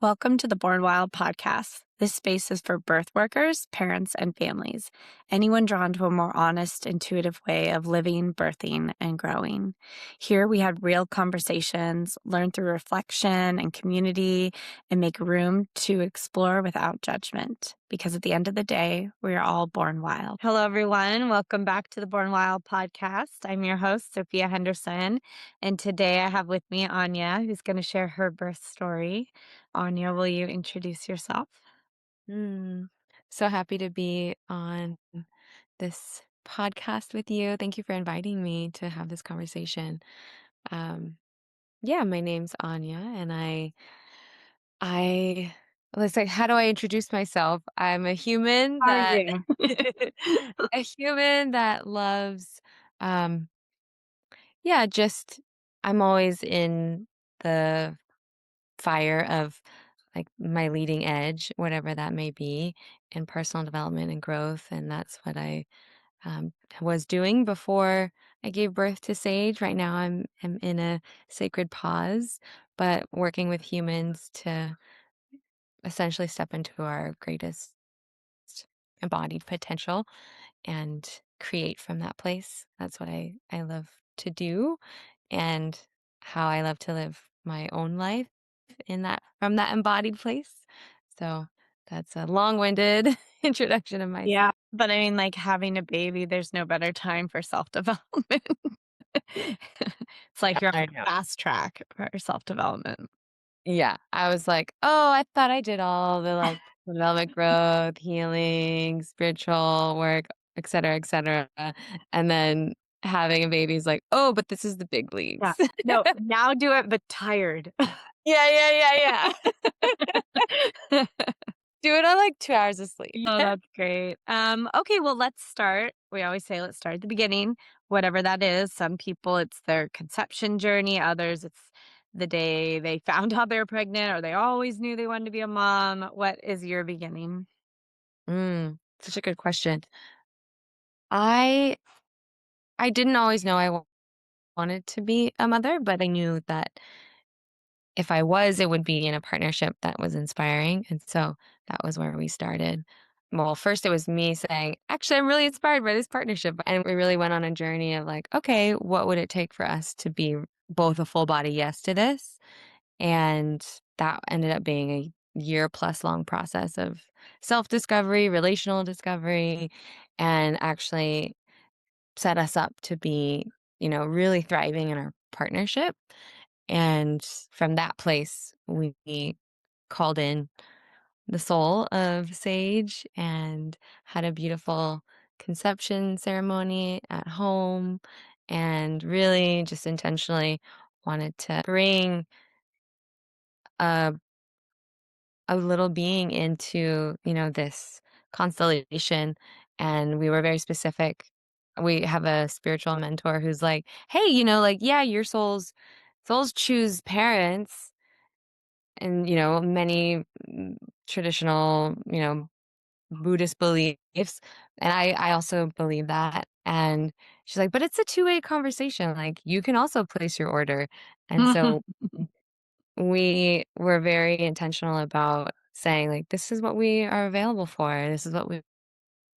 Welcome to the Born Wild podcast. This space is for birth workers, parents, and families. Anyone drawn to a more honest, intuitive way of living, birthing, and growing. Here we had real conversations, learn through reflection and community, and make room to explore without judgment. Because at the end of the day, we are all born wild. Hello, everyone. Welcome back to the Born Wild podcast. I'm your host, Sophia Henderson. And today I have with me Anya, who's going to share her birth story. Anya, will you introduce yourself? So happy to be on this podcast with you. Thank you for inviting me to have this conversation. Um, yeah, my name's Anya, and I let's say, how do I introduce myself? I'm a human that Amazing. a human that loves, um, yeah, just I'm always in the fire of like my leading edge, whatever that may be, in personal development and growth. And that's what I was doing before I gave birth to Sage. Right now, I'm in a sacred pause, but working with humans to essentially step into our greatest embodied potential and create from that place. That's what I love to do, and how I love to live my own life in that from that embodied place. So that's a long-winded introduction of myself. Yeah. But I mean, like having a baby, there's no better time for self development. It's like you're on I a know. fast track for self development. Yeah, I was like, "Oh, I thought I did all the, like, development growth, healing, spiritual work, et cetera," and then having a baby is like, "Oh, but this is the big Yeah. leagues." No, now do it, but tired. Yeah, yeah, yeah. Do it on, like, 2 hours of sleep. Oh, that's great. Okay, well, let's start. We always say let's start at the beginning, whatever that is. Some people, it's their conception journey. Others, it's the day they found out they're pregnant or they always knew they wanted to be a mom. What is your beginning? Such a good question. I I didn't always know wanted to be a mother, but I knew that if I was, it would be in a partnership that was inspiring, and so that was where we started. Well, first it was me saying, "Actually, I'm really inspired by this partnership," and we really went on a journey of like, "Okay, what would it take for us to be both a full body yes to this?" And that ended up being a year plus long process of self-discovery, relational discovery, and actually set us up to be, really thriving in our partnership. And from that place, we called in the soul of Sage and had a beautiful conception ceremony at home, and really just intentionally wanted to bring a, a little being into, this constellation. And we were very specific. We have a spiritual mentor who's like, hey, like, yeah, your souls choose parents, and many traditional Buddhist beliefs, and I also believe that. And she's like, but it's a two-way conversation, like you can also place your order. And so we were very intentional about saying, like, this is what we are available for, this is what we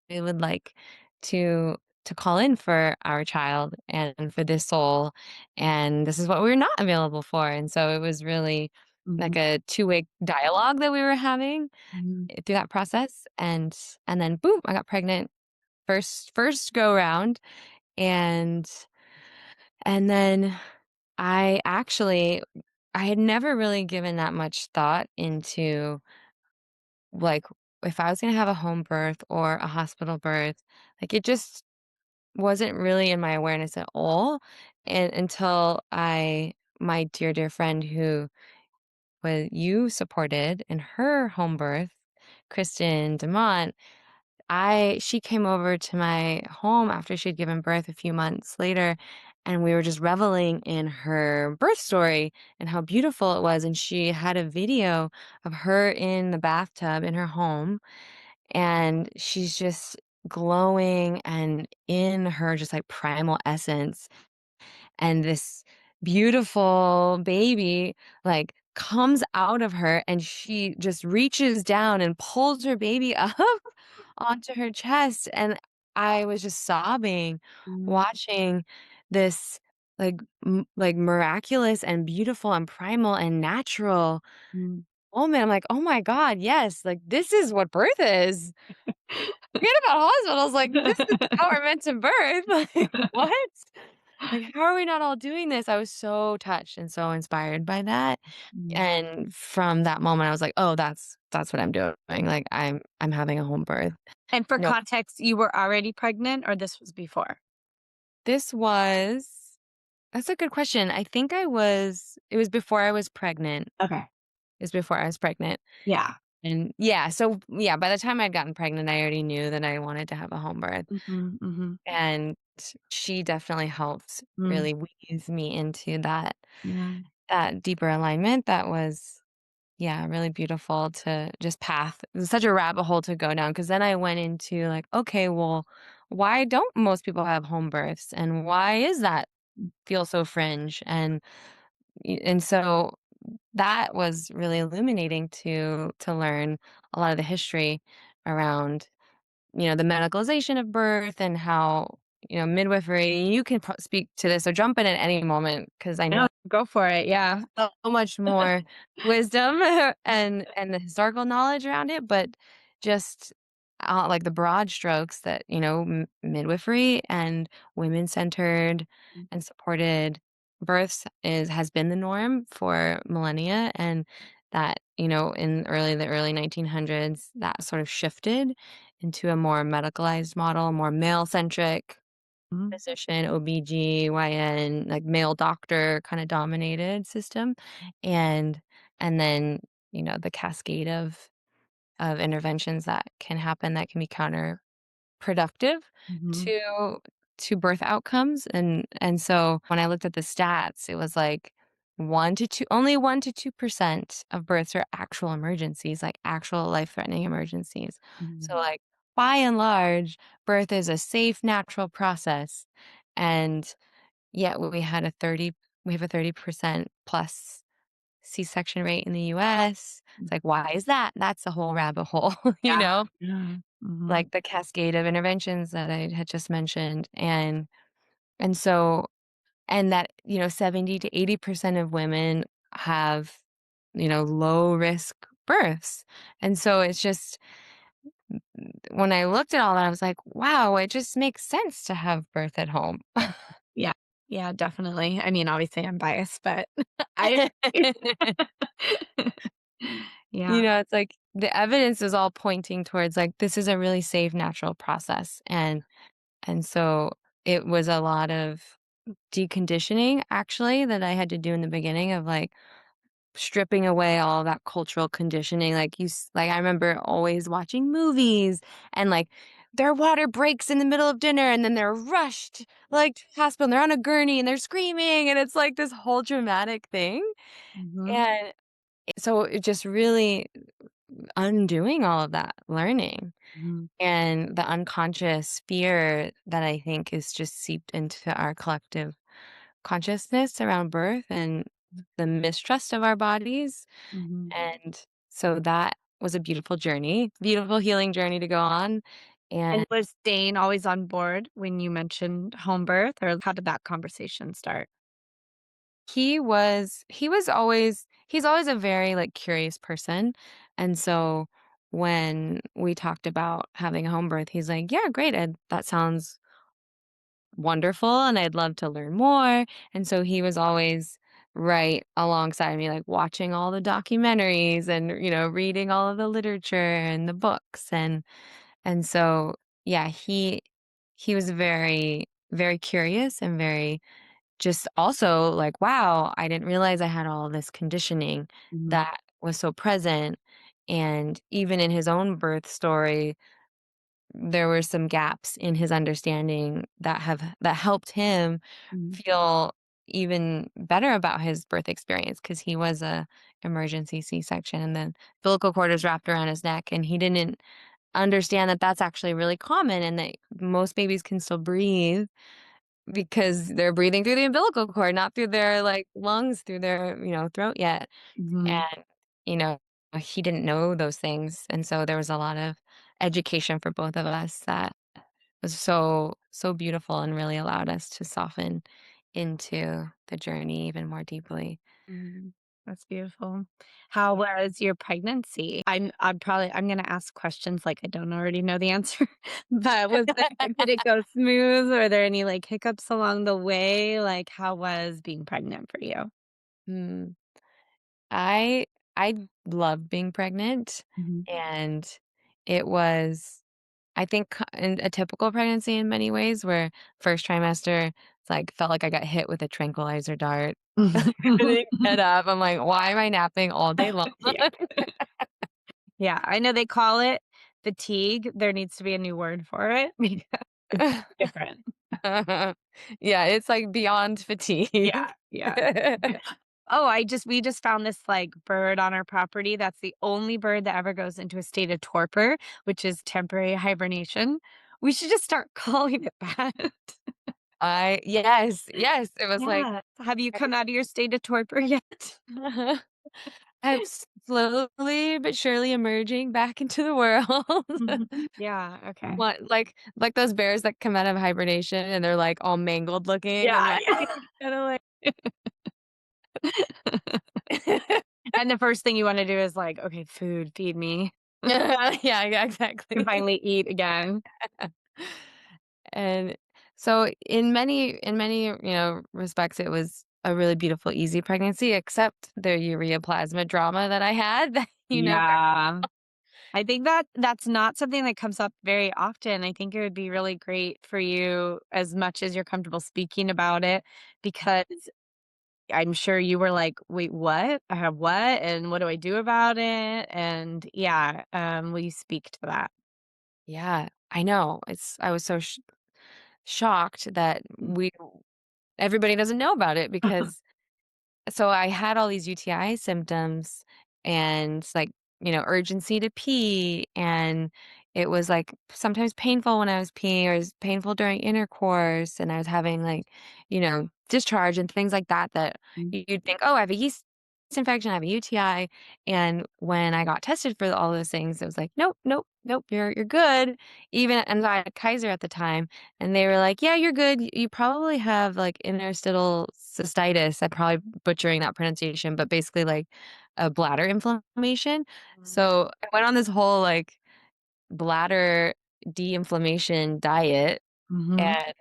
would like to call in for our child and for this soul, and this is what we're not available for. And so it was really like Mhm. a two-way dialogue that we were having Mhm. through that process. And then boom, I got pregnant first go round. And then I had never really given that much thought into, like, if I was gonna have a home birth or a hospital birth. Like, it just wasn't really in my awareness at all, and until I my dear friend who you supported in her home birth, Kristen Demont, she came over to my home after she'd given birth a few months later, and we were just reveling in her birth story and how beautiful it was. And she had a video of her in the bathtub in her home, and she's just glowing and in her just like primal essence. And this beautiful baby, like comes out of her, and she just reaches down and pulls her baby up onto her chest, and I was just sobbing Mm, watching this, like, miraculous and beautiful and primal and natural mm. moment. I'm like, "Oh my god, yes, like, this is what birth is." Forget about hospitals, like, this is how we're meant to birth, like, what? Like, how are we not all doing this? I was so touched and so inspired by that, Mm. and from that moment, I was like, "Oh, that's what I'm doing, like, I'm having a home birth." And for No, context, you were already pregnant or this was before? this was that's a good question. I think it was before I was pregnant. Okay. It was before I was pregnant, Yeah. and yeah, so, yeah, by the time I'd gotten pregnant, I already knew that I wanted to have a home birth. Mhm, mhm. And she definitely helped Mm, really ease me into yeah. that deeper alignment that was, yeah, really beautiful to just path. It was such a rabbit hole to go down because then I went into like, okay, well, why don't most people have home births and why is that feel so fringe? And so that was really illuminating to learn a lot of the history around, the medicalization of birth and how, midwifery. You can speak to this, so jump in at any moment because I No, know go for it, yeah. so much more wisdom and the historical knowledge around it, but just, like, the broad strokes that, midwifery and women-centered and supported births has been the norm for millennia, and that, in the early 1900s, that sort of shifted into a more medicalized model, more male-centric Mhm, physician, OBGYN, like male doctor kinda dominated system, and and then, the cascade of interventions that can happen that can be counterproductive mhm. to birth outcomes, and so when I looked at the stats, it was like 1 to 2 only 1 to 2% of births are actual emergencies, like actual life-threatening emergencies. So, Mhm, like, by and large, birth is a safe, natural process, and yet we have a 30% plus C-section rate in the US. mm. It's like, why is that? That's a whole rabbit hole, you Yeah, know? yeah, mhm, Like the cascade of interventions that I had just mentioned, and so and that, 70 to 80% of women have, low risk births, and so it's just when I looked at all that, I was like, "Wow, it just makes sense to have birth at home." yeah, yeah, definitely. I mean, obviously, I'm biased, but I Yeah, It's like the evidence is all pointing towards, like, this is a really safe, natural process, and so it was a lot of deconditioning, actually, that I had to do in the beginning of, like, stripping away all that cultural conditioning, like, I remember always watching movies and, like, their water breaks in the middle of dinner, and then they're rushed, like, to the hospital, and they're on a gurney, and they're screaming, and it's, like, this whole dramatic thing, mhm, and so it just really undoing all of that learning mhm, and the unconscious fear that I think is just seeped into our collective consciousness around birth and the mistrust of our bodies. mhm. And so that was a beautiful healing journey to go on. And And was Dane always on board when you mentioned home birth, or how did that conversation start? he's always a very like curious person. And so when we talked about having a home birth, he's like, "Yeah, great. That sounds wonderful and I'd love to learn more." And so he was always right alongside me, like watching all the documentaries and, reading all of the literature and the books. And so, yeah, he was very, very curious and very just also like, wow, I didn't realize I had all this conditioning Mhm, that was so present. And even in his own birth story, there were some gaps in his understanding that helped him mhm, feel even better about his birth experience because he was a emergency C-section and the umbilical cord is wrapped around his neck and he didn't understand that that's actually really common and that most babies can still breathe because they're breathing through the umbilical cord, not through their, like, lungs, through their, throat yet. Mhm. And, you know, he didn't know those things, and so there was a lot of education for both of us that was so, so beautiful and really allowed us to soften into the journey even more deeply. Mhm. That's beautiful. How was your pregnancy? I'm gonna ask questions like I don't already know the answer, but did it go smooth? Were there any, like, hiccups along the way? Like, how was being pregnant for you? Mm. I I loved being pregnant, Mhm. and it was, I think, in a typical pregnancy in many ways where first trimester, it's like, felt like I got hit with a tranquilizer dart. Couldn't get up. I'm like, "Why am I napping all day long?" Yeah. Yeah, I know they call it fatigue. There needs to be a new word for it because it's different. Yeah, it's, like, beyond fatigue. Yeah, yeah. Oh, we just found this, like, bird on our property that's the only bird that ever goes into a state of torpor, which is temporary hibernation. We should just start calling it that. I Yes, yes, it was like Yeah. Have you come out of your state of torpor yet? I'm slowly but surely emerging back into the world. Mhm. Yeah, okay. What, like those bears that come out of hibernation and they're, like, all mangled looking. I'm Yeah, like yeah. kinda like And the first thing you wanna do is like, "Okay, food, feed me." Yeah, yeah, Can exactly. finally eat again. And so in many, respects, it was a really beautiful, easy pregnancy, except the ureaplasma drama that I had that Yeah. I think that that's not something that comes up very often. I think it would be really great for you as much as you're comfortable speaking about it because I'm sure you were like, "Wait, what? I have what? And what do I do about it?" And yeah, will you speak to that? Yeah, I know. I was so shocked that we everybody doesn't know about it because so I had all these UTI symptoms and like, urgency to pee. And it was like sometimes painful when I was peeing, or it was painful during intercourse. And I was having like, discharge and things like that, that Mhm. you'd think, oh, I have a yeast infection, I have a UTI. And when I got tested for all those things, it was like, nope, nope, nope, you're good. Even, and I had Kaiser at the time, and they were like, "Yeah, you're good. You probably have, like, interstitial cystitis." I'm probably butchering that pronunciation, but basically, like, a bladder inflammation. So, I went on this whole, like, bladder de-inflammation diet, Mhm. and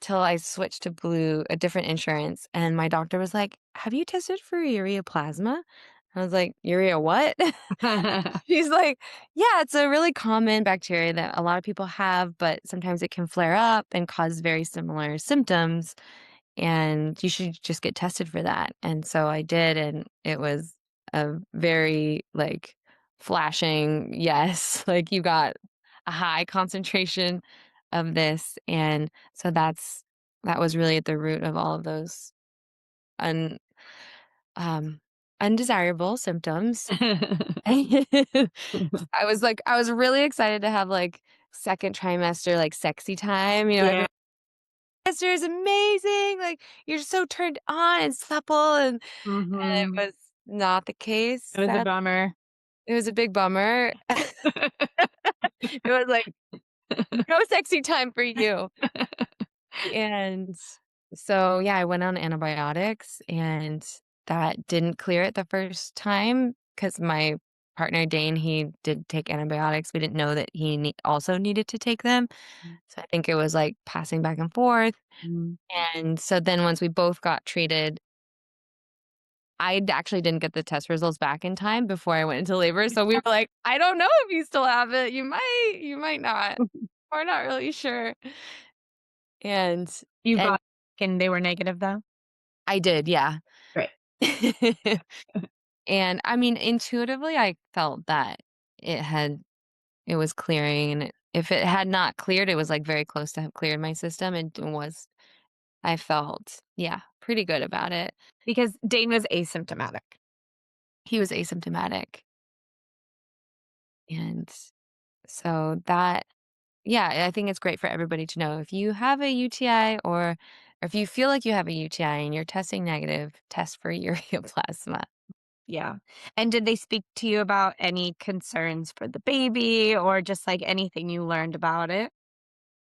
till I switched to Blue, a different insurance, and my doctor was like, "Have you tested for ureaplasma?" I was like, "Urea what?" She's like, "Yeah, it's a really common bacteria that a lot of people have, but sometimes it can flare up and cause very similar symptoms, and you should just get tested for that." And so I did, and it was a very, like, flashing yes, like, you got a high concentration of this, and so that was really at the root of all of those un um, undesirable symptoms. I was really excited to have, like, 2nd trimester, like, sexy time, Yeah. everyone, "Trimester is amazing, like, you're so turned on and supple," and it Mhm. was not the case, It was a sad. bummer. It was a big bummer. It was like, "No sexy time for you." And so, yeah, I went on antibiotics, and that didn't clear it the first time because my partner, Dane, he did take antibiotics. We didn't know that he also needed to take them. So I think it was like passing back and forth. Mhm. And so then once we both got treated, I actually didn't get the test results back in time before I went into labor. So we were like, I don't know if you still have it. You might not. We're not really sure. And You and got and they were negative though? I did, yeah. Great. And, I mean, intuitively, I felt that it was clearing, and if it had not cleared, it was, like, very close to have cleared my system, and it was I felt, yeah, pretty good about it. Because Dane was asymptomatic. He was asymptomatic, and so that yeah, I think it's great for everybody to know if you have a UTI or if you feel like you have a UTI and you're testing negative, test for ureaplasma. Yeah. And did they speak to you about any concerns for the baby or just like anything you learned about it?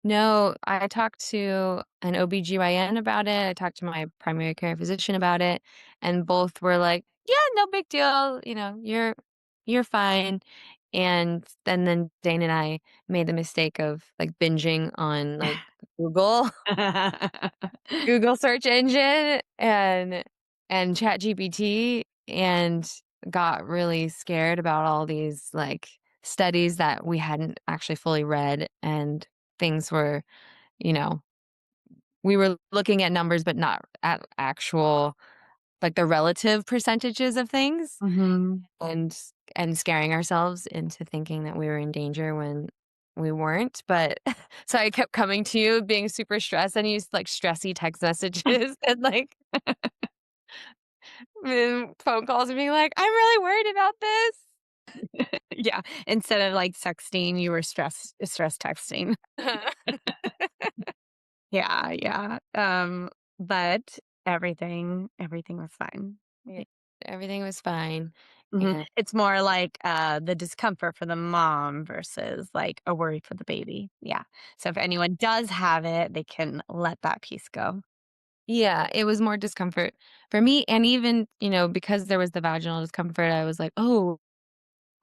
No, I talked to an OBGYN about it. I talked to my primary care physician about it, and both were like, "Yeah, no big deal, you're fine." And then Dane and I made the mistake of, like, binging on, like, Google Google search engine and ChatGPT, and got really scared about all these, like, studies that we hadn't actually fully read, and things were, you know, we were looking at numbers, but not at actual, like, the relative percentages of things, Mhm. and and scaring ourselves into thinking that we were in danger when we weren't, but so I kept coming to you being super stressed and used, like, stressy text messages and, like, phone calls and being like, "I'm really worried about this." Yeah. Instead of like sexting, you were stress texting. Yeah, yeah. But everything was fine. Yeah, everything was fine, Mhm. and It's more like, the discomfort for the mom versus, like, a worry for the baby. Yeah. So if anyone does have it, they can let that piece go. yeah, it was more discomfort for me, and even, because there was the vaginal discomfort, I was like, "Oh,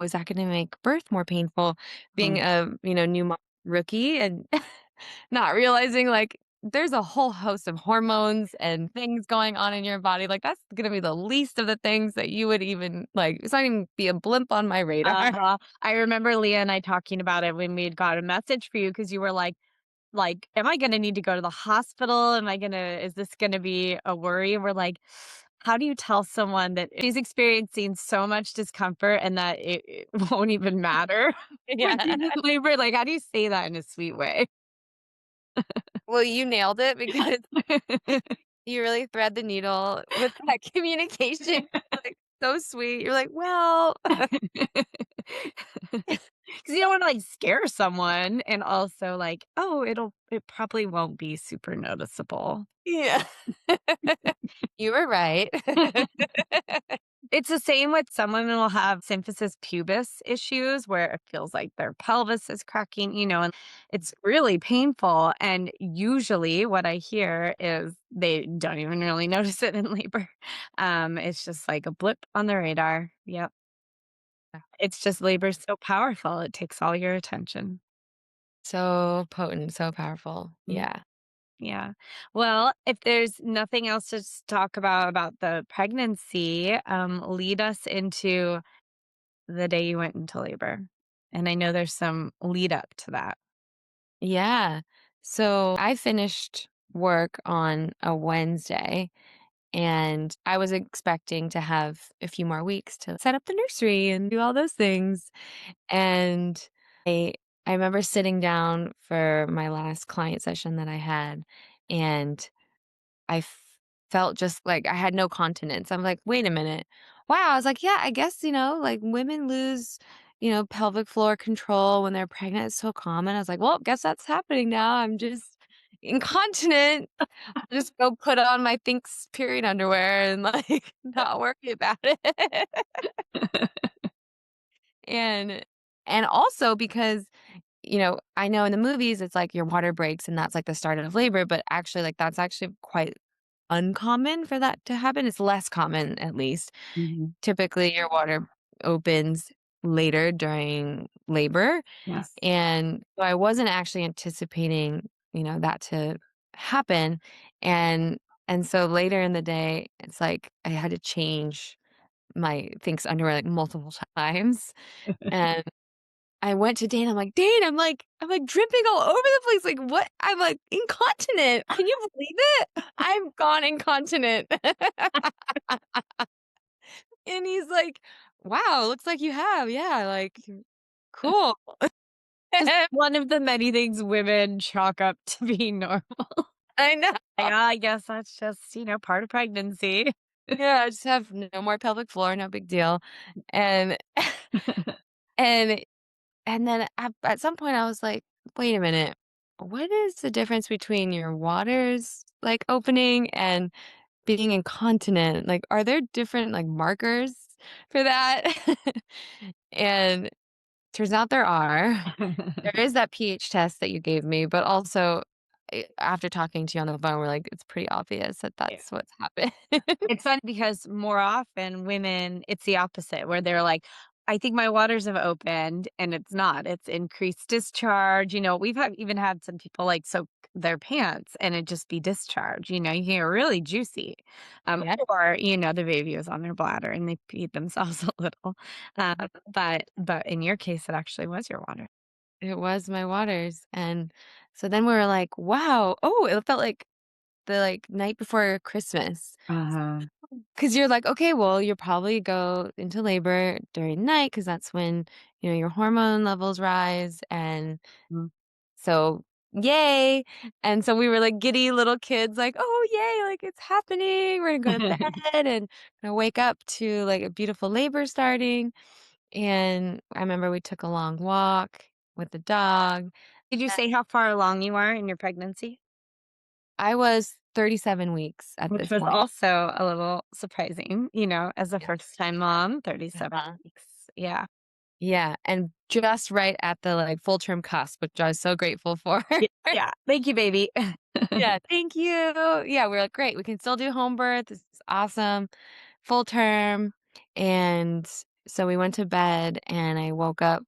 was that gonna make birth more painful?" Being Mhm. a, new mom rookie and not realizing, like, there's a whole host of hormones and things going on in your body, like, that's gonna be the least of the things that you would even like, it's not even be a blimp on my radar. Uh-huh. I remember Leah and I talking about it when we'd got a message for you because you were like, "Am I gonna need to go to the hospital? Am I gonna is this gonna be a worry?" And we're like, "How do you tell someone that she's experiencing so much discomfort and that it won't even matter when Yeah. she's in labor?" Like, how do you say that in a sweet way? Well, you nailed it because you really thread the needle with that communication, like, so sweet. You're like, "Well." 'Cause you don't wanna, like, scare someone and also, like, "Oh, it probably won't be super noticeable." Yeah. You were right. It's the same with some women will have symphysis pubis issues where it feels like their pelvis is cracking, and it's really painful, and usually what I hear is they don't even really notice it in labor. It's just like a blip on the radar. Yep. It's just labor's so powerful, it takes all your attention. So potent, so powerful. Mm, Yeah. yeah. Well, if there's nothing else to talk about the pregnancy, lead us into the day you went into labor. And I know there's some lead up to that. Yeah. So I finished work on a Wednesday and I was expecting to have a few more weeks to set up the nursery and do all those things. And I I remember sitting down for my last client session that I had and felt just like I had no continence. I'm like, "Wait a minute. Wow." I was like, "Yeah, I guess, like, women lose, pelvic floor control when they're pregnant. It's so common." I was like, "Well, guess that's happening now. I'm just incontinent. I'll just go put on my Thinks period underwear and, like, not worry about it." And and also because, I know in the movies, it's like your water breaks and that's, like, the start of labor, but actually, like, that's actually quite uncommon for that to happen. It's less common, at least. Mhm. Typically, your water opens later during labor, Yes. and so I wasn't actually anticipating, that to happen, and and so later in the day, it's like I had to change my Thinks underwear, like, multiple times, and I went to Dane, I'm like, "Dane, I'm like dripping all over the place, like, what?" I'm, like, incontinent. Can you believe it? I've gone incontinent. And he's like, "Wow, looks like you have, yeah, like, cool." Just one of the many things women chalk up to being normal. I know. Like, "Oh, I guess that's just, part of pregnancy." Yeah, I just have no more pelvic floor, no big deal, and and and then at some point, I was like wait a minute. What is the difference between your waters like opening and being incontinent? Like, are there different like markers for that? And turns out there are. There is that pH test that you gave me, but also after talking to you on the phone, we're like, it's pretty obvious that Yeah. that's what's happened. It's funny because more often women, it's the opposite where they're like, I think my waters have opened and it's not. It's increased discharge. We've even had some people like soak their pants and it just be discharge. You get really juicy. Yeah, Or the baby was on their bladder and they peed themselves a little. But in your case, it actually was your water. it was my waters. And so then we were like, wow. Oh, it felt like the like night before Christmas. Uh-huh. 'Cause you're like, "Okay, well, you'll probably go into labor during night because that's when, your hormone levels rise," and Mm. so, yay, and so we were like giddy little kids like, "Oh, yay, like, it's happening, we're gonna go to bed and gonna wake up to, like, a beautiful labor starting," and I remember we took a long walk with the dog. Did you say how far along you are in your pregnancy? I was 37 weeks at Which this was point. also a little surprising, as a Yeah. first-time mom, 37 Uh-huh. weeks. Yeah. Yeah, and just right at the, like, full term cusp, which I was so grateful for. Yeah. Thank you, baby. Yeah, thank you. Yeah, we are like, "Great, we can still do home birth, this is awesome." Full term, and so we went to bed, and I woke up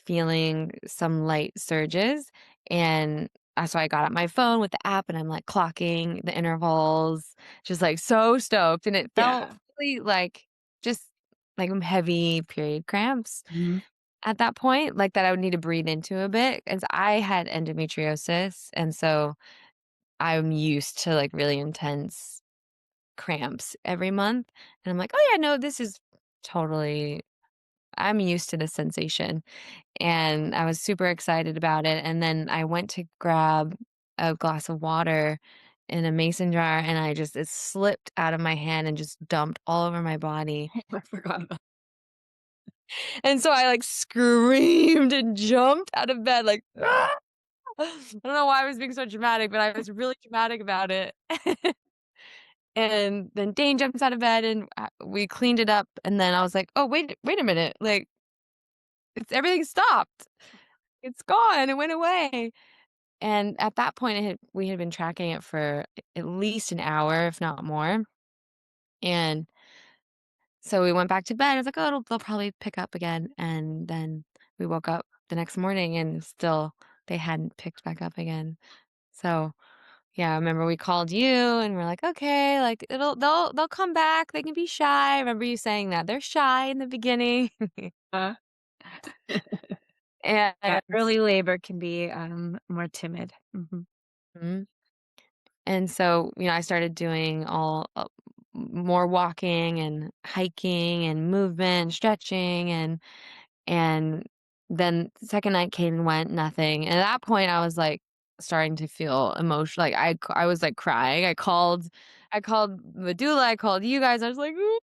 feeling some light surges, and so I got out my phone with the app, and I'm, like, clocking the intervals, just, like, so stoked, and it felt Yeah. really like just, like, heavy period cramps. Mhm. At that point, like, that I would need to breathe into a bit, as I had endometriosis, and so I'm used to, like, really intense cramps every month, and I'm like, "Oh, yeah, no, this is totally I'm used to this sensation," and I was super excited about it, and then I went to grab a glass of water in a mason jar, and it slipped out of my hand and just dumped all over my body. I forgot about And so I, like, screamed and jumped out of bed, like, "Ah!" I don't know why I was being so dramatic, but I was really dramatic about it. And then Dane jumps out of bed, and, we cleaned it up, and then I was like, "Oh, wait a minute, like, everything stopped. It's gone, it went away." And at that point, we had been tracking it for at least an hour, if not more, and so we went back to bed. I was like, "Oh, they'll probably pick up again," and then we woke up the next morning, and still they hadn't picked back up again. So, yeah, I remember we called you, and we're like, "Okay, like, they'll come back, they can be shy." I remember you saying that, "They're shy in the beginning." that. Yeah, And early labor can be, more timid. Mhm. mhm, and so, I started doing more walking and hiking and movement, stretching, and then the second night came and went, nothing, and at that point, I was, like, starting to feel emotional. Like, I was, like, crying. I called the doula, I called you guys, I was like, "Ooh,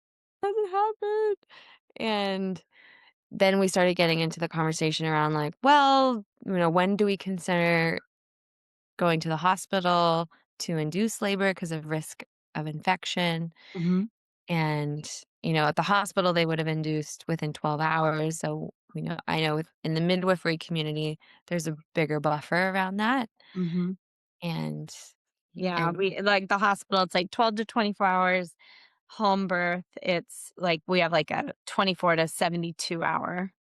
hasn't happened," and then we started getting into the conversation around, like, well, when do we consider going to the hospital to induce labor because of risk of infection? Mhm. And, at the hospital, they would have induced within 12 hours. So, I know in the midwifery community, there's a bigger buffer around that. Mhm. And, Yeah, and we like the hospital, it's like 12 to 24 hours. Home birth, it's like we have like a 24 to 72-hour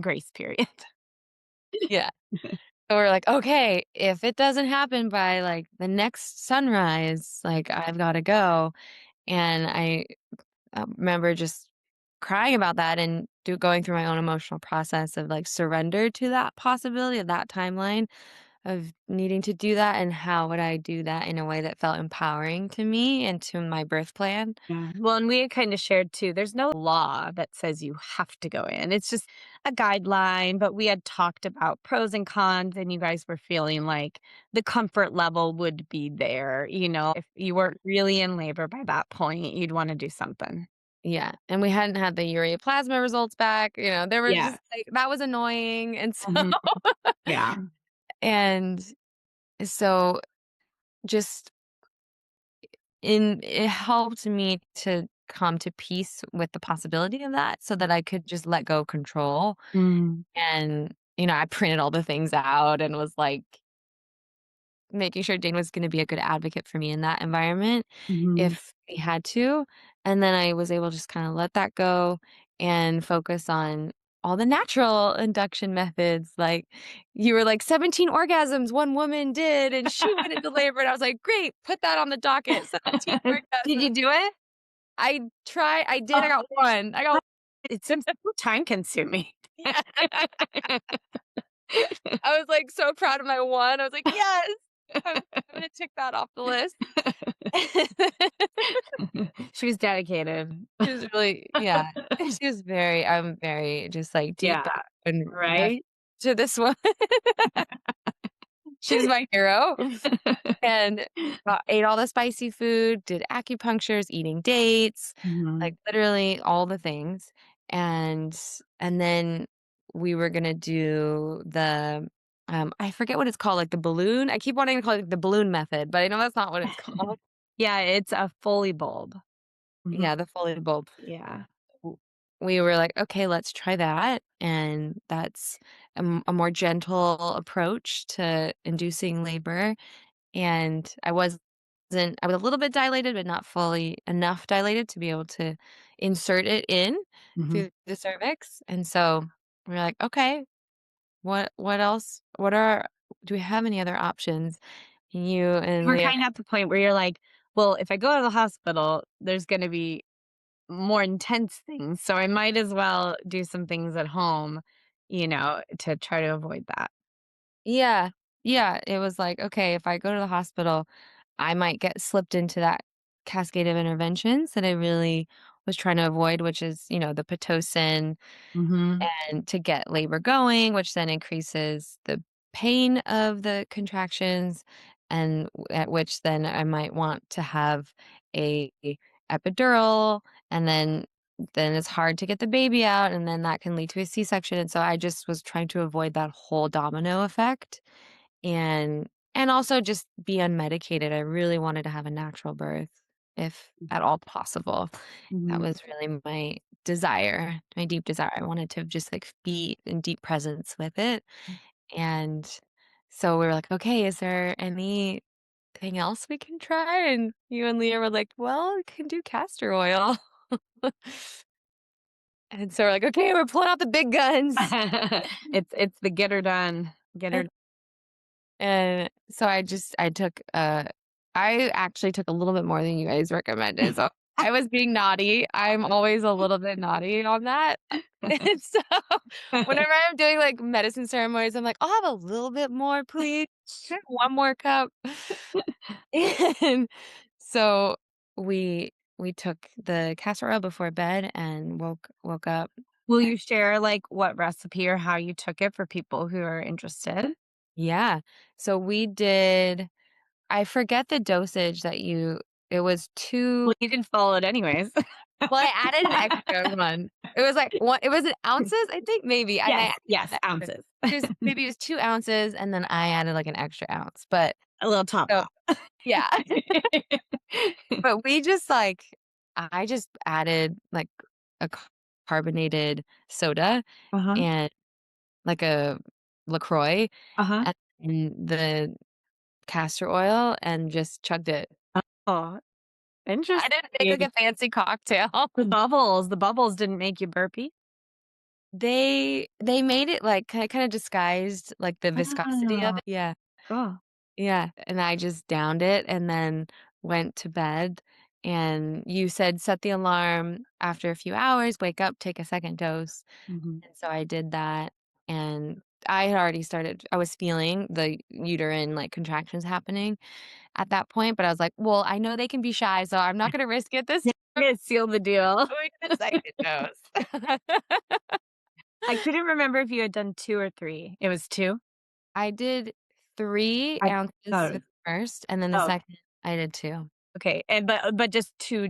grace period. yeah. So we're like, okay, if it doesn't happen by like the next sunrise, like I've got to go. And I remember just crying about that and going through my own emotional process of like surrender to that possibility of that timeline of needing to do that, and how would I do that in a way that felt empowering to me and to my birth plan. Yeah. Well, and we had kind of shared too, there's no law that says you have to go in. It's just a guideline, but we had talked about pros and cons, and you guys were feeling like the comfort level would be there. If you weren't really in labor by that point, you'd want to do something. Yeah, and we hadn't had the ureaplasma results back. There were Yeah. just like that was annoying, and so Mhm. Yeah. And so just it helped me to come to peace with the possibility of that so that I could just let go control. Mm, And, I printed all the things out and was like making sure Dane was gonna be a good advocate for me in that environment mhm. if he had to. And then I was able to just kinda let that go and focus on all the natural induction methods, like, you were like, "17 orgasms one woman did, and she went into labor," and I was like, "Great, put that on the docket, 17 Did orgasms." you do it? I did, I Oh, got 1. I got it's so time consuming. yeah. I was, like, so proud of my 1. I was like, "Yes, I'm gonna tick that off the list." She was dedicated. She was really yeah. She was very I'm very just, like, deep Yeah, down and yes right? to this one. She's my hero, and, ate all the spicy food, did acupunctures, eating dates, Mhm, like, literally all the things, and then we were gonna do I forget what it's called, like, the balloon? I keep wanting to call it the balloon method, but I know that's not what it's called. yeah, it's a Foley bulb. Mhm. Yeah, the Foley bulb. Yeah. W we were like, "Okay, let's try that," and that's a more gentle approach to inducing labor, and I was a little bit dilated, but not fully enough dilated to be able to insert it in Mhm. through the cervix, and so we're like, "Okay, what else? What are do we have any other options?" You and We're Leah kinda at the point where you're like, "Well, if I go to the hospital, there's gonna be more intense things, so I might as well do some things at home, to try to avoid that." Yeah. Yeah, it was like, okay, if I go to the hospital, I might get slipped into that cascade of interventions that I really was trying to avoid, which is, the Pitocin Mhm, and to get labor going, which then increases the pain of the contractions and at which then I might want to have a epidural and then it's hard to get the baby out and then that can lead to a C-section. And so I just was trying to avoid that whole domino effect and also just be unmedicated. I really wanted to have a natural birth if at all possible. That mhm. was really my desire, my deep desire. I wanted to just like be in deep presence with it. And so we were like, okay, is there anything else we can try? And you and Leah were like, well, we can do castor oil. And so we're like, okay, we're pulling out the big guns. It's the get her done, get her. And so I actually took a little bit more than you guys recommended, so I was being naughty. I'm always a little bit naughty on that. And so whenever I'm doing, like, medicine ceremonies, I'm like, "I'll have a little bit more, please. Can I have 1 more cup?" And so we took the castor oil before bed and woke up. Will you share, like, what recipe or how you took it for people who are interested? Yeah. So we did I forget the dosage that it was 2 Well, you didn't follow it anyways. well, I added an extra one. It was like one it was in ounces, I think, maybe, and I Yes, added yes, an extra. ounces. Maybe it was 2 ounces, and then I added, like, an extra ounce, but A little top so up. yeah. But we just, like I just added, like, a carbonated soda Uh-huh, and, like, a LaCroix uh-huh. and the castor oil and just chugged it. Oh, I didn't make, like, interesting. a fancy cocktail. The bubbles didn't make you burpy? They made it, like, kinda disguised, like, the viscosity of Oh, it. Yeah, cool. yeah, and I just downed it and then went to bed, and you said set the alarm after a few hours, wake up, take a second dose, Mhm. and so I did that, and I was feeling the uterine, like, contractions happening at that point, but I was like, "Well, I know they can be shy, so I'm not gonna risk it this Yeah, time. you're gonna seal the deal. I'm going to second dose." I couldn't remember if you had done 2 or 3. It was 2? I did 3 I ounces thought it the was first, and then the oh, second, I did 2. okay, and but just 2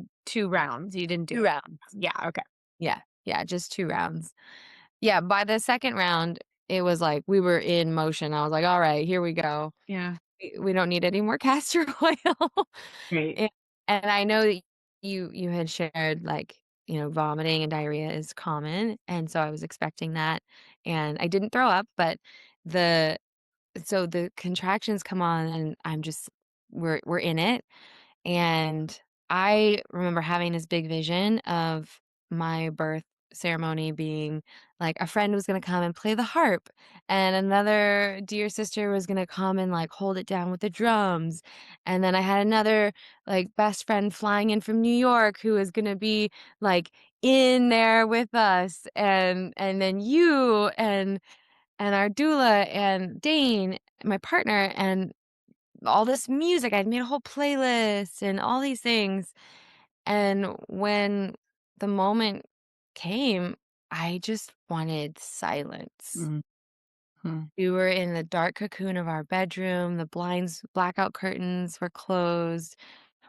rounds, you didn't do 2 it. rounds. Yeah, okay. Yeah, yeah, just 2 rounds. Yeah, by the second round it was like we were in motion. I was like, "All right, here we go. Yeah. We don't need any more castor oil." Great. And and I know that you had shared, like, vomiting and diarrhea is common, and so I was expecting that, and I didn't throw up, but the so the contractions come on, and I'm just we're in it, and I remember having this big vision of my birth ceremony being like a friend was going to come and play the harp, and another dear sister was going to come and like hold it down with the drums. And then I had another like best friend flying in from New York who was going to be like in there with us, and then you and our doula and Dane, my partner, and all this music. I'd made a whole playlist and all these things. And when the moment came, I just wanted silence. Mhm. We were in the dark cocoon of our bedroom. The blinds, blackout curtains were closed.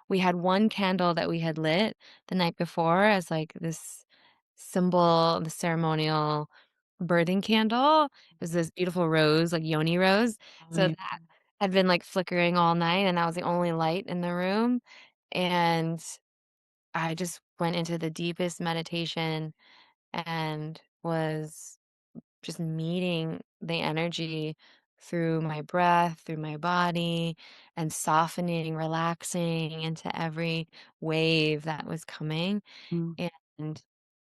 We had one candle that we had lit the night before as like this symbol, the ceremonial birthing candle. It was this beautiful rose, like yoni rose. So Amazing. that had been like flickering all night, and that was the only light in the room. And I just went into the deepest meditation and was just meeting the energy through my breath, through my body, and softening, relaxing into every wave that was coming. Mm, And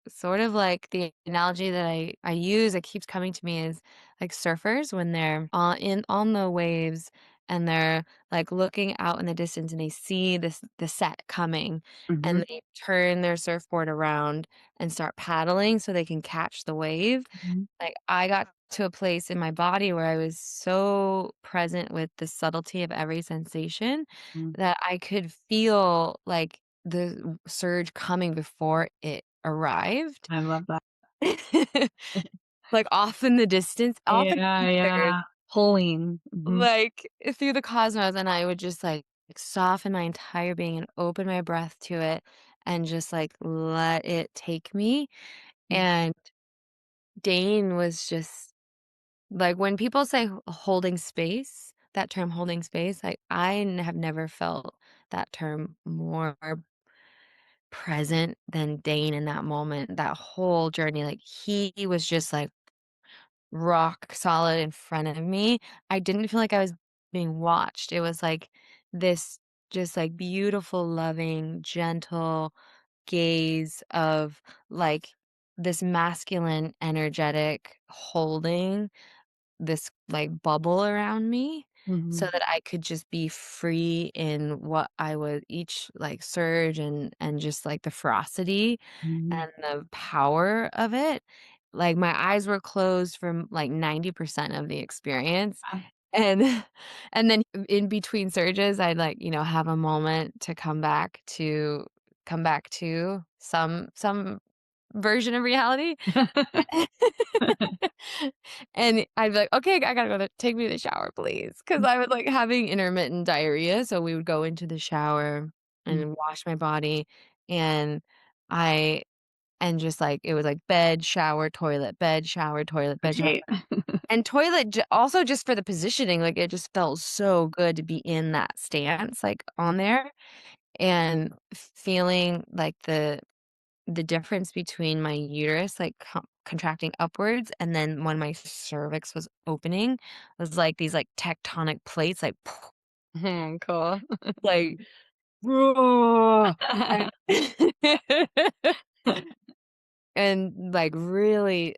sort of like the analogy that I use that keeps coming to me is like surfers when they're on the waves and they're like looking out in the distance and they see the set coming and mhm, they turn their surfboard around and start paddling so they can catch the wave. mhm, Like, I got to a place in my body where I was so present with the subtlety of every sensation mm. that I could feel, like, the surge coming before it arrived. I love that. Like, off in the distance, off in Yeah, the ether, yeah. Pulling. Mhm, like, through the cosmos, and I would just, like, soften my entire being and open my breath to it and just, like, let it take me, mm, and Dane was just like, when people say holding space, that term holding space, have never felt that term more present than Dane in that moment, that whole journey, like, he was just, like, rock solid in front of me. I didn't feel like I was being watched. It was, like, this just, like, beautiful, loving, gentle gaze of, like, this masculine, energetic holding this, like, bubble around me so mhm, that I could just be free in what I would each, like, surge and just, like, the ferocity mhm. and the power of it. Like, my eyes were closed for, like, 90% of the experience, Ah, and and then in between surges, I'd, like, have a moment to come back to some version of reality. And I'd be like, "Okay, I gotta go to take me to the shower, please," because I was, like, having intermittent diarrhea, so we would go into the shower mm. and wash my body, and I and just, like, it was, like, bed, shower, toilet, bed, shower, toilet, bed, shower, Right. and toilet also just for the positioning, like, it just felt so good to be in that stance, like, on there, and feeling, like, the difference between my uterus, like, contracting upwards, and then when my cervix was opening, was like these, like, tectonic plates, like, cool. Like, and and, like, really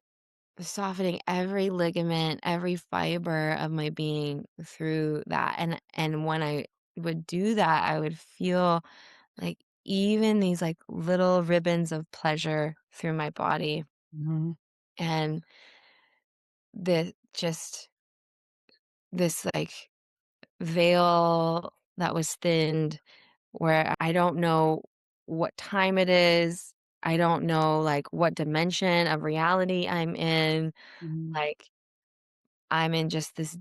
softening every ligament, every fiber of my being through that, and when I would do that, I would feel, like, even these, like, little ribbons of pleasure through my body. Mhm, And just this, like, veil that was thinned where I don't know what time it is. I don't know, like, what dimension of reality I'm in. mhm, Like, I'm in just this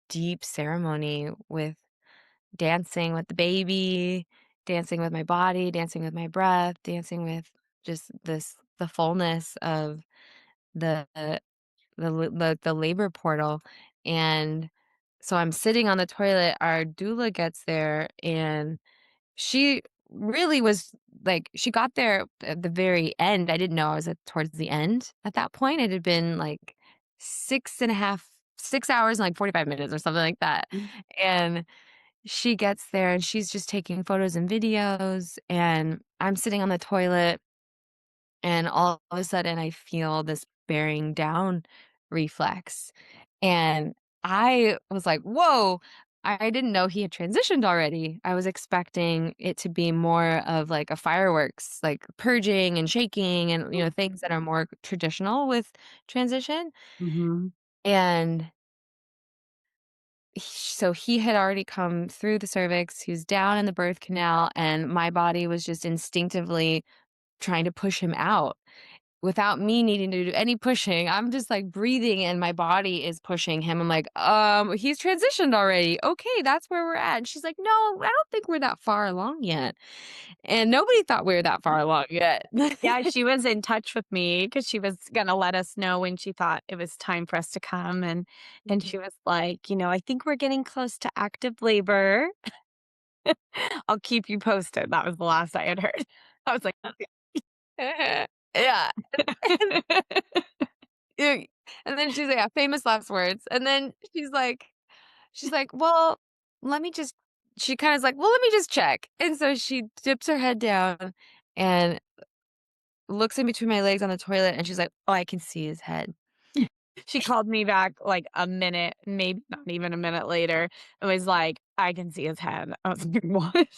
deep ceremony with dancing with the baby, dancing with my body, dancing with my breath, dancing with just the fullness of the the labor portal, and so I'm sitting on the toilet, our doula gets there, and she really was like, she got there at the very end. I didn't know I was at towards the end at that point. It had been, like, 6 hours and, like, 45 minutes or something like that, and she gets there, and she's just taking photos and videos, and I'm sitting on the toilet, and all of a sudden, I feel this bearing down reflex, and I was like, "Whoa." I didn't know he had transitioned already. I was expecting it to be more of, like, a fireworks, like, purging and shaking and, things that are more traditional with transition, Mhm. and so he had already come through the cervix, he was down in the birth canal, and my body was just instinctively trying to push him out. Without me needing to do any pushing, I'm just, like, breathing and my body is pushing him. I'm like, he's transitioned already. Okay, that's where we're at." And she's like, "No, I don't think we're that far along yet." And nobody thought we were that far along yet. Yeah, she was in touch with me because she was gonna let us know when she thought it was time for us to come, and Mhm. she was like, "I think we're getting close to active labor. I'll keep you posted." That was the last I had heard. I was like, "Okay." Yeah, and and and then she's like, "Yeah, famous last words." And then she's like, "Well, let me just," she kinda is like, "Well, let me just check." And so she dips her head down and looks in between my legs on the toilet, and she's like, "Oh, I can see his head." She called me back, like, a minute, maybe not even a minute later, and was like, "I can see his head." I was like, "What?"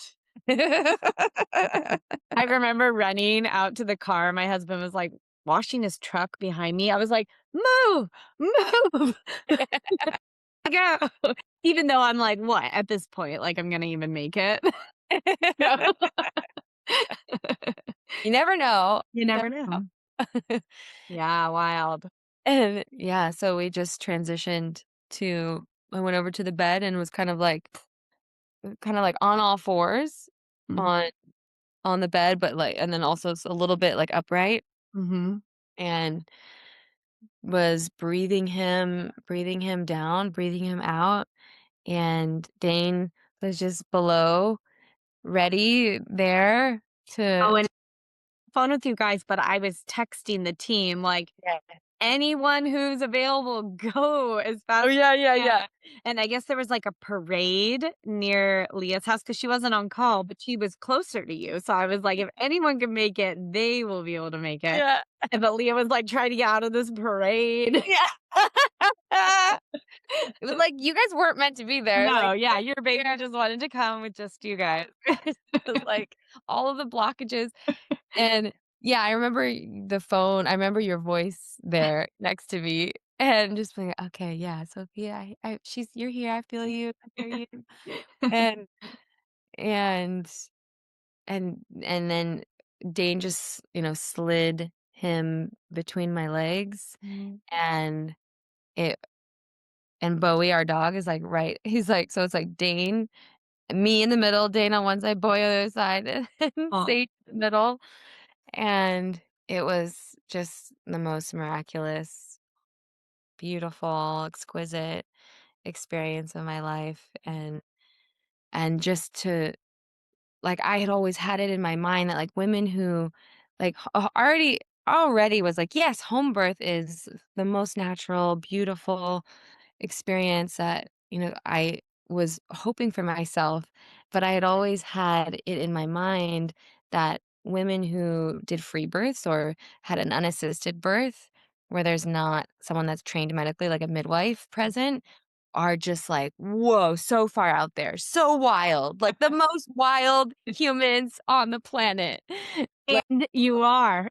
I remember running out to the car, my husband was, like, washing his truck behind me. I was like, "Move, move, go." Even though I'm like, "What?" At this point, like, I'm gonna even make it. No. You never know. You You never never know. know. Yeah, wild. And, yeah, so we just transitioned to I went over to the bed and was kinda like on all fours Mm, on the bed, but, like, and then also a little bit, like, upright, mhm. and was breathing him down, breathing him out, and Dane was just below, ready there Oh, to and phone with you guys, but I was texting the team, like, Yeah. anyone who's available, go as Oh, fast yeah, yeah, as you yeah. can. And I guess there was, like, a parade near Leah's house because she wasn't on call, but she was closer to you. So I was like, if anyone can make it, they will be able to make it. Yeah. And but Leah was, like, trying to get out of this parade. Yeah. It was like, "You guys weren't meant to be there," No, like, yeah, your baby yeah. just wanted to come with just you guys. Like, all of the blockages. And, yeah, I remember your voice there next to me and just being, "Okay, yeah, Sophia, you're here, I feel you, I hear you." And and and then Dane just, slid him between my legs, Mm. and it and Bowie, our dog, is, like, right he's, like so it's, like, Dane, me in the middle, Dane on one side, Bowie on the other side, and Oh, Sage in the middle. And it was just the most miraculous, beautiful, exquisite experience of my life, and just to like, I had always had it in my mind that, like, women who, like, already was like, yes, home birth is the most natural, beautiful experience that, I was hoping for myself, but I had always had it in my mind that women who did free births or had an unassisted birth, where there's not someone that's trained medically, like a midwife present, are just like, "Whoa, so far out there, so wild, like the most wild humans on the planet." Like, and you are.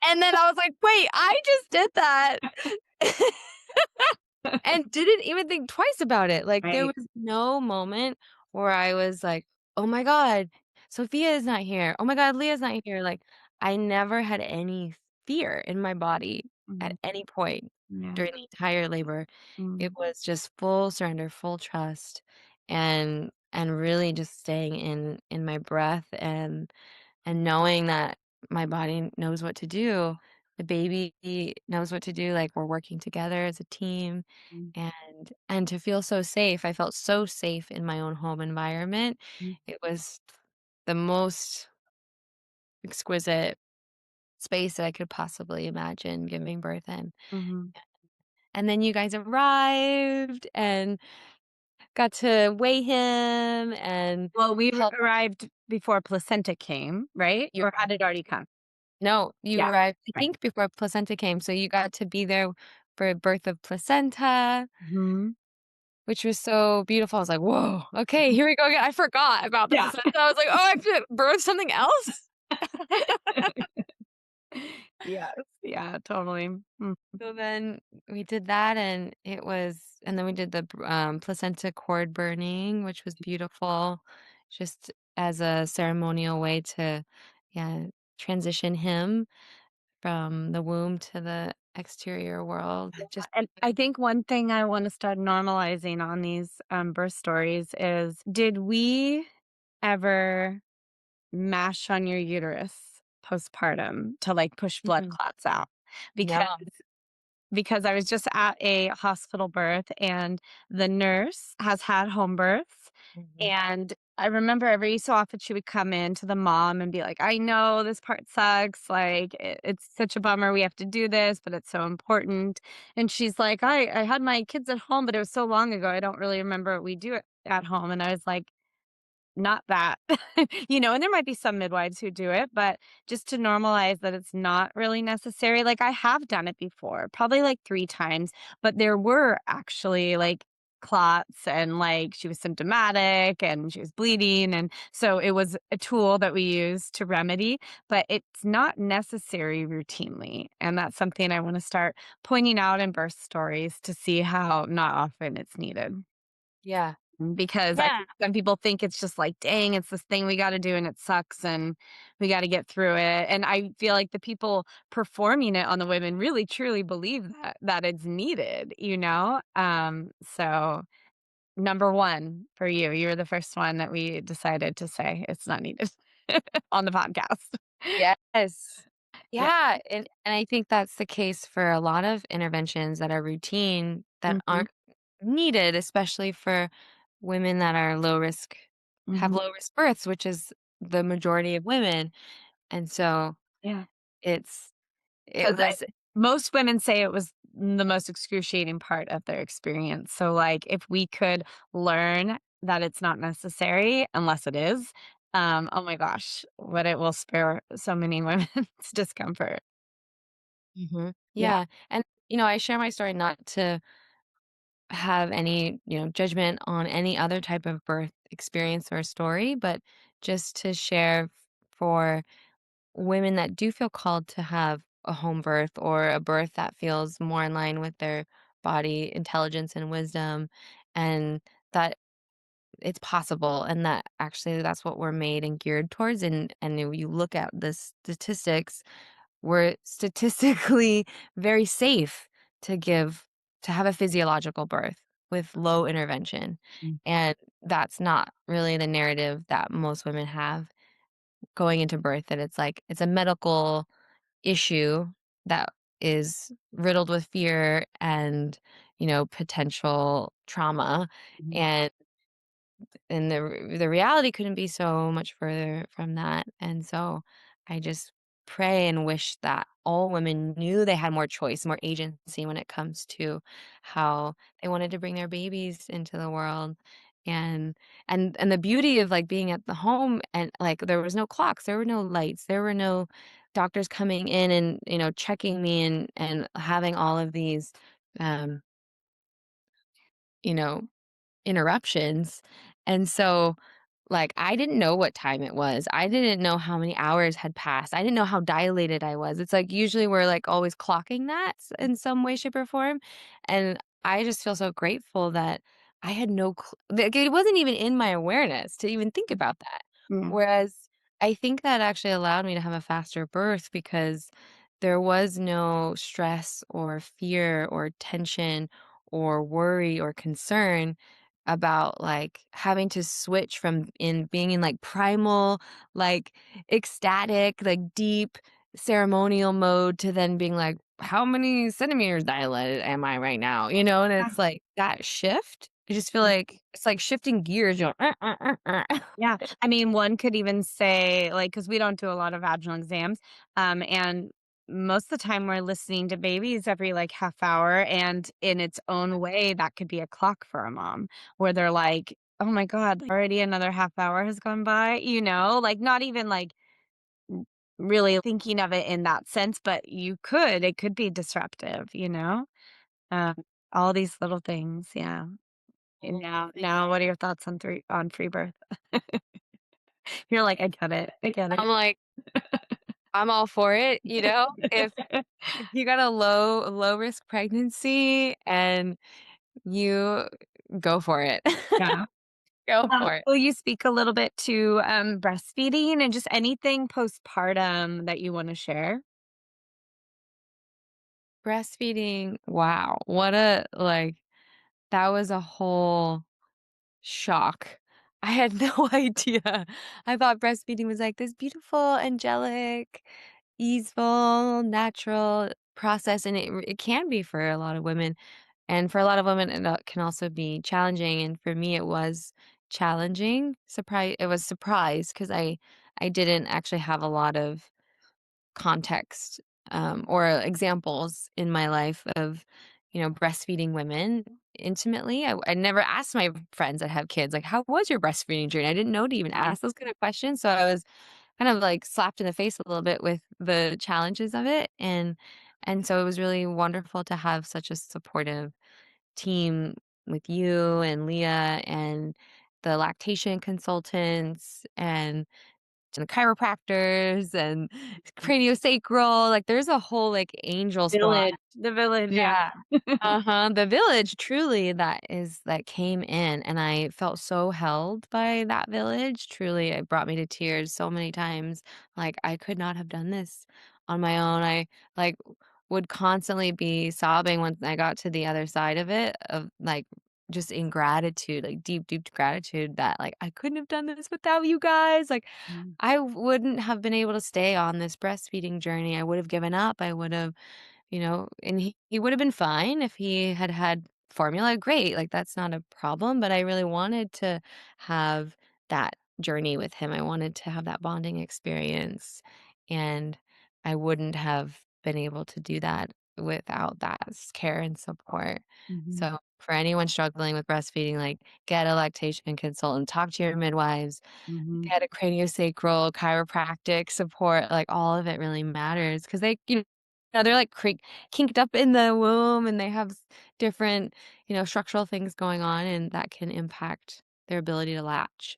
and then I was like, "Wait, I just did that." And didn't even think twice about it, like, there Right. was no moment where I was like, "Oh my god, Sophia is not here. Oh my god, Leah's not here," like, I never had any fear in my body at Mhm. any point Yeah. during the entire labor. It Mm. was just full surrender, full trust, and really just staying in my breath and knowing that my body knows what to do the baby knows what to do, like, we're working together as a team, Mm, and to feel so safe. I felt so safe in my own home environment. mm, It was the most exquisite space that I could possibly imagine giving birth in. mhm. And then you guys arrived and got to weigh him and Well, we help. arrived before placenta came, right? You Or had it already come? No, you Yeah, arrived, I right. think, before placenta came, so you got to be there for birth of placenta, Mhm. which was so beautiful. I was like, "Whoa, okay, here we go again." I forgot about the Yeah. placenta. I was like, "Oh, I have to birth something else?" Yes. Yeah, totally. Mm. So then we did that, and then we did the placenta cord burning, which was beautiful, just as a ceremonial way to, yeah, transition him from the womb to the exterior world. Just And I think one thing I wanna start normalizing on these, birth stories is, did we ever mash on your uterus postpartum to, like, push blood Mm-mm. clots out? Because No. I was just at a hospital birth and the nurse has had home births, Mhm. and I remember every so often she would come in to the mom and be like, "I know this part sucks, like, it's such a bummer we have to do this, but it's so important." And she's like, I had my kids at home, but it was so long ago, I don't really remember what we do at home." And I was like, not that. And there might be some midwives who do it, but just to normalize that it's not really necessary. Like, I have done it before, probably like 3 times, but there were actually, like, clots and, like, she was symptomatic and she was bleeding, and so it was a tool that we use to remedy, but it's not necessary routinely, and that's something I wanna start pointing out in birth stories to see how not often it's needed. Yeah. Because I Yeah. think some people think it's just like, "Dang, it's this thing we gotta do and it sucks and we gotta get through it." And I feel like the people performing it on the women really truly believe that it's needed, you know? So number 1 for you, you're the first one that we decided to say it's not needed on the podcast. Yes. Yeah. Yeah, and I think that's the case for a lot of interventions that are routine that Mhm, aren't needed, especially for women that are low risk have mhm. low risk births, which is the majority of women. And so Yeah. it's it 'Cause I was most women say it was the most excruciating part of their experience. So, like, if we could learn that it's not necessary unless it is, oh my gosh, what it will spare so many women's discomfort. Mhm. Yeah. Yeah, and, I share my story not to have any, judgment on any other type of birth experience or story, but just to share for women that do feel called to have a home birth or a birth that feels more in line with their body intelligence and wisdom, and that it's possible, and that actually that's what we're made and geared towards. And you look at the statistics, we're statistically very safe to give to have a physiological birth with low intervention. Mm, And that's not really the narrative that most women have going into birth, that it's like it's a medical issue that is riddled with fear and, potential trauma. mhm, And the reality couldn't be so much further from that. And so I just pray and wish that all women knew they had more choice, more agency when it comes to how they wanted to bring their babies into the world. And the beauty of, like, being at the home, and, like, there was no clocks, there were no lights, there were no doctors coming in and, checking me and having all of these um you know interruptions. And so, like, I didn't know what time it was. I didn't know how many hours had passed. I didn't know how dilated I was. It's like usually we're, like, always clocking that in some way, shape, or form. And I just feel so grateful that I had no like, it wasn't even in my awareness to even think about that. mm, Whereas I think that actually allowed me to have a faster birth because there was no stress or fear or tension or worry or concern about, like, having to switch from in being in, like, primal, like, ecstatic, like, deep, ceremonial mode to then being like, "How many centimeters dilated am I right now?" And Yeah. it's like that shift, I just feel like it's like shifting gears, Yeah. I mean, one could even say, like, because we don't do a lot of vaginal exams, and most of the time we're listening to babies every like half hour. And in its own way, that could be a clock for a mom where they're like, oh my God, like, already another half hour has gone by, like not even like r- really thinking of it in that sense, but it could be disruptive. Um, all these little things. Yeah. And now what are your thoughts on free birth? You're like, "I get it. I get I'm it." like, I'm all for it, if you got a low risk pregnancy and you go for it. Yeah. Go for it. Will you speak a little bit to, breastfeeding and just anything postpartum that you wanna share? Breastfeeding, wow, what a that was a whole shock. I had no idea. I thought breastfeeding was like this beautiful, angelic, easeful, natural process, and it can be for a lot of women. And for a lot of women, it can also be challenging. And for me, it was challenging. It was surprise because I didn't actually have a lot of context, or examples in my life of, breastfeeding women intimately. I never asked my friends that have kids, like, "How was your breastfeeding journey?" I didn't know to even ask those kind of questions, so I was kind of, like, slapped in the face a little bit with the challenges of it, and so it was really wonderful to have such a supportive team with you and Leah and the lactation consultants and the chiropractors and craniosacral, like, there's a whole, like, angel squad. The village, yeah. Yeah. Uh-huh, the village truly that came in, and I felt so held by that village, truly, it brought me to tears so many times, like, I could not have done this on my own. I, like, would constantly be sobbing when I got to the other side of it, of, like, just in gratitude, like, deep, deep gratitude that, like, I couldn't have done this without you guys, like, Mm, I wouldn't have been able to stay on this breastfeeding journey. I would have given up. I would have, and he would have been fine if he had had formula. Great. Like, that's not a problem. But I really wanted to have that journey with him. I wanted to have that bonding experience. And I wouldn't have been able to do that without that care and support. mhm, So, for anyone struggling with breastfeeding, like, get a lactation consultant, talk to your midwives, mhm. get a craniosacral, chiropractic support, like, all of it really matters because they're, like, kinked up in the womb, and they have different, structural things going on, and that can impact their ability to latch,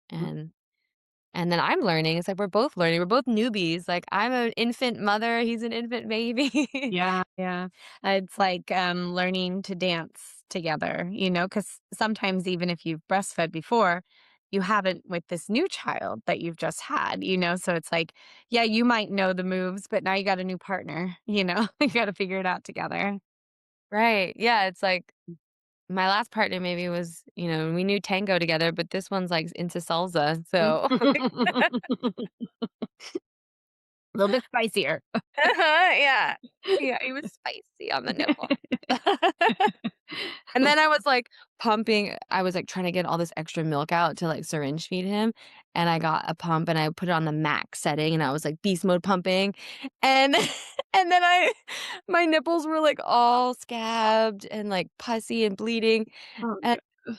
and then I'm learning, it's like we're both learning, we're both newbies, like, I'm an infant mother, he's an infant baby. Yeah, yeah. It's like, learning to dance together, because sometimes even if you've breastfed before, you haven't with this new child that you've just had. So it's like, yeah, you might know the moves, but now you got a new partner. You gotta figure it out together. Right, yeah, it's like my last partner maybe was, we knew tango together, but this one's, like, into salsa, Mm. so A little bit spicier. Uh-huh, yeah. Yeah, he was spicy on the nipple. And then I was, like, trying to get all this extra milk out to, like, syringe feed him, and I got a pump, and I put it on the max setting, and I was, like, beast mode pumping, and and then my nipples were, like, all scabbed and, like, pussy and bleeding, Oh, and good.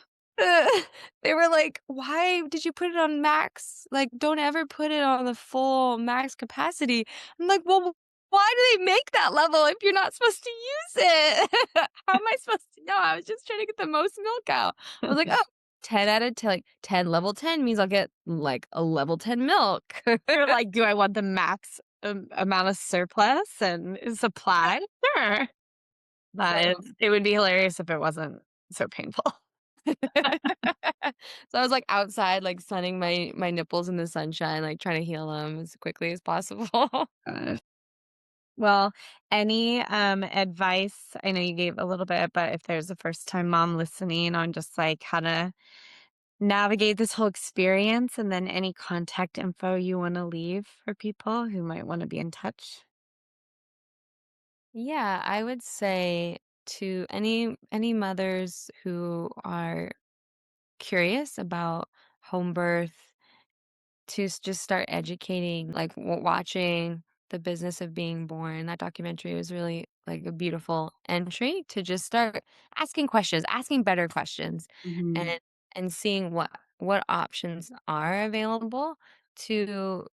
they were like, "Why did you put it on max? Like, don't ever put it on the full max capacity." I'm like, "Well, why do they make that level if you're not supposed to use it? How am I supposed to know? I was just trying to get the most milk out." I was like, "Oh, 10 out of 10, like, 10 level 10 means I'll get, like, a level 10 milk." You're like, "Do I want the max, amount of surplus and supply?" Sure. But So it would be hilarious if it wasn't so painful. so I was, like, outside, like, sunning my nipples in the sunshine, like, trying to heal them as quickly as possible. Uh, well, any, advice I know you gave a little bit, but if there's a first-time mom listening on just, like, how to navigate this whole experience, and then any contact info you wanna leave for people who might wanna be in touch? Yeah, I would say to any mothers who are curious about home birth to just start educating, like watching The Business of Being Born. That documentary was really like a beautiful entry to just start asking questions, asking better questions, Mhm. and seeing what options are available to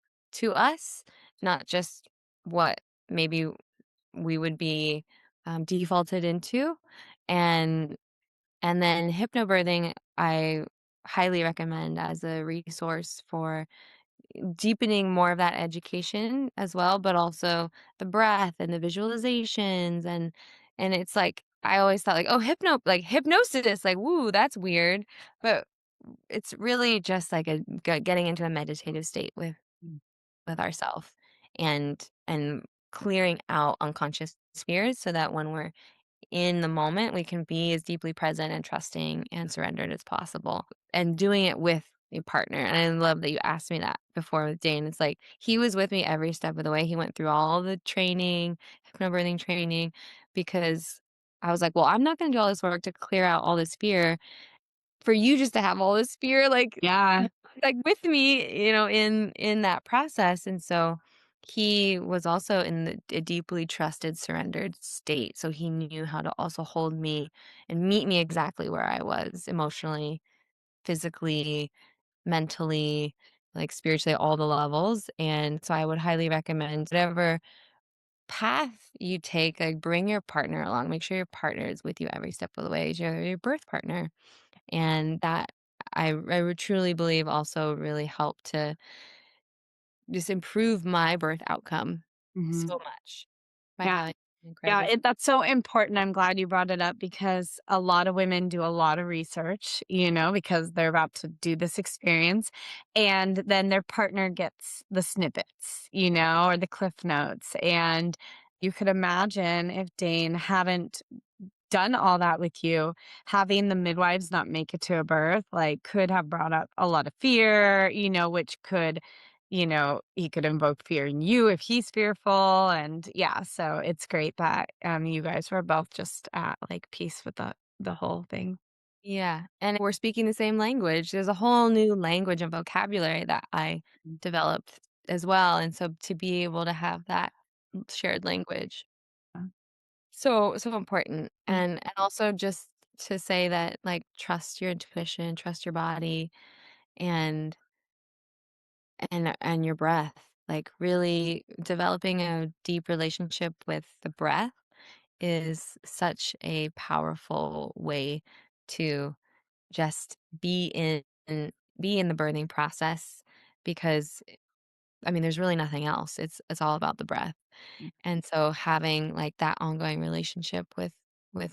us, not just what maybe we would be defaulted into, and then hypnobirthing I highly recommend as a resource for deepening more of that education as well, but also the breath and the visualizations, and it's like I always thought like, "Oh, hypnosis, like, woo, that's weird." But it's really just like a getting into a meditative state with ourself, and clearing out unconscious fears so that when we're in the moment, we can be as deeply present and trusting and surrendered as possible, and doing it with a partner. And I love that you asked me that before with Dane. It's like he was with me every step of the way. He went through all the training, hypnobirthing training, because I was like, well, I'm not going to do all this work to clear out all this fear for you just to have all this fear, Yeah. with me, in that process. And so he was also in a deeply trusted, surrendered state. So he knew how to also hold me and meet me exactly where I was emotionally, physically, mentally, like spiritually, all the levels. And so I would highly recommend whatever path you take, like bring your partner along. Make sure your partner is with you every step of the way, your birth partner. And that I would truly believe also really helped to just improve my birth outcome so Mhm. much by Yeah. having Yeah, incredible. that's so important. I'm glad you brought it up because a lot of women do a lot of research, because they're about to do this experience. And then their partner gets the snippets, or the cliff notes. And you could imagine if Dane hadn't done all that with you, having the midwives not make it to a birth, like, could have brought up a lot of fear, which could, he could invoke fear in you if he's fearful. And yeah, so it's great that you guys were both just at like peace with the whole thing. Yeah, and we're speaking the same language. There's a whole new language and vocabulary that I developed as well, and so to be able to have that shared language, so important. Mhm. And also just to say that, like, trust your intuition, trust your body, and your breath, like, really developing a deep relationship with the breath is such a powerful way to just be in the birthing process, because, I mean, there's really nothing else. It's all about the breath. And so having, like, that ongoing relationship with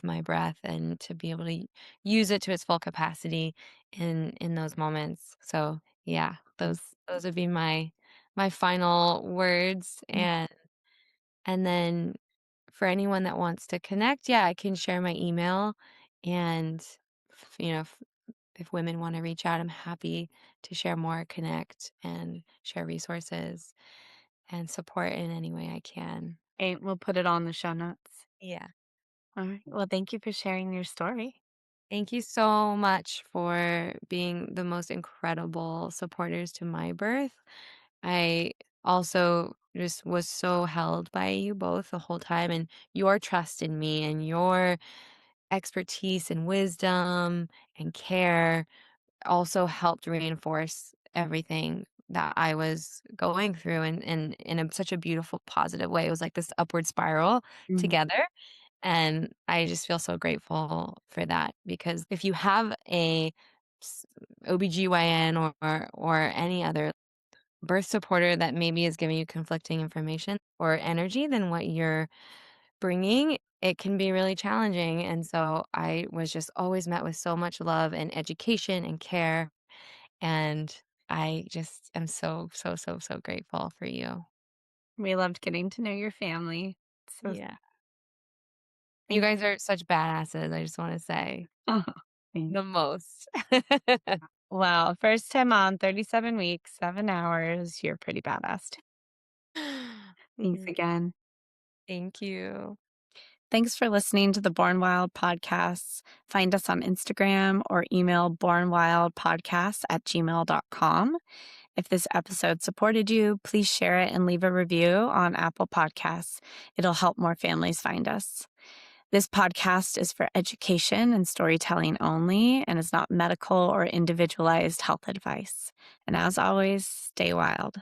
my breath, and to be able to use it to its full capacity in those moments. So, yeah, those would be my final words. And then for anyone that wants to connect, yeah, I can share my email, and if women wanna reach out, I'm happy to share more, connect, and share resources and support in any way I can. And we'll put it on the show notes. Yeah. All right. Well, thank you for sharing your story. Thank you so much for being the most incredible supporters to my birth. I also just was so held by you both the whole time, and your trust in me and your expertise and wisdom and care also helped reinforce everything that I was going through, and in such a beautiful, positive way. It was like this upward spiral Mhm. together. And I just feel so grateful for that, because if you have a s- OBGYN or any other birth supporter that maybe is giving you conflicting information or energy than what you're bringing, it can be really challenging. And so I was just always met with so much love and education and care, and I just am so, so, so, so grateful for you. We loved getting to know your family. So Yeah. You thank guys are such badasses, I just want to say. Oh, thanks. The most. Well, first time on 37 weeks, 7 hours. You're pretty badass. Thanks Mm, again. thank you. Thanks for listening to the Born Wild podcasts. Find us on Instagram or email bornwildpodcasts@gmail.com. If this episode supported you, please share it and leave a review on Apple Podcasts. It'll help more families find us. This podcast is for education and storytelling only and is not medical or individualized health advice. And as always, stay wild.